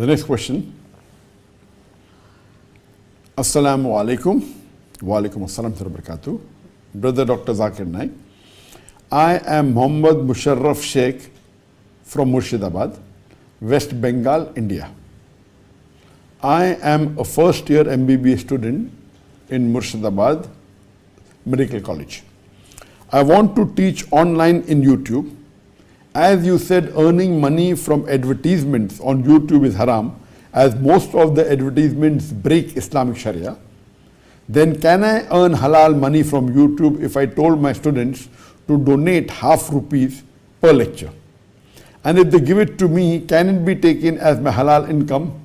The next question. Assalamu alaikum. Wa alaikum assalam wa barakatuh. Brother Dr. Zaik Naik. I am Muhammad Musharraf Sheikh from Murshidabad, West Bengal, India. I am a first year MBBS student in Murshidabad Medical College. I want to teach online in YouTube. As you said, earning money from advertisements on YouTube is haram, as most of the advertisements break Islamic Sharia. Then can I earn halal money from YouTube if I told my students to donate half rupees per lecture? And if they give it to me, can it be taken as my halal income?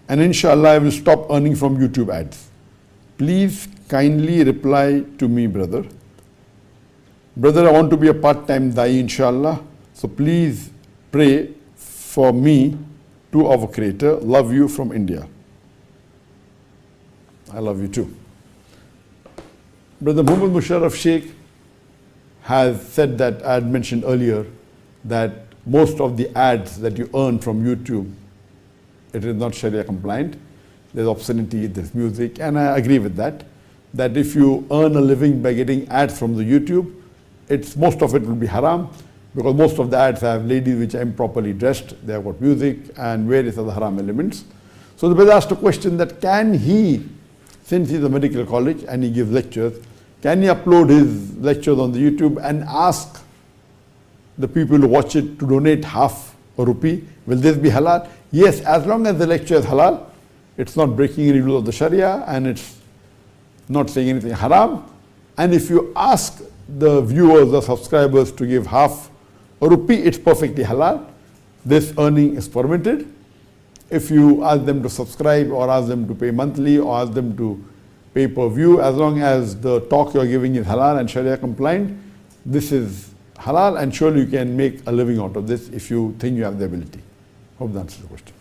And inshallah, I will stop earning from YouTube ads. Please kindly reply to me, brother. Brother, I want to be a part-time da'i, inshallah. So please pray for me to our Creator. Love you from India. I love you too. Brother Muhammad Musharraf Sheikh has said that I had mentioned earlier that most of the ads that you earn from YouTube, it is not Sharia compliant. There's obscenity, there's music, and I agree with that. That if you earn a living by getting ads from the YouTube, most of it will be haram, because most of the ads have ladies which are improperly dressed, they have got music and various other haram elements. So the brother asked a question that can he, since he's a medical college and he gives lectures, can he upload his lectures on the YouTube and ask the people who watch it to donate half a rupee? Will this be halal? Yes, as long as the lecture is halal, it's not breaking any rule of the Sharia and it's not saying anything haram. And if you ask the viewers or subscribers to give half a rupee, it's perfectly halal. This earning is permitted. If you ask them to subscribe or ask them to pay monthly or ask them to pay per view, as long as the talk you're giving is halal and Sharia compliant, this is halal, and surely you can make a living out of this if you think you have the ability. Hope that answers the question.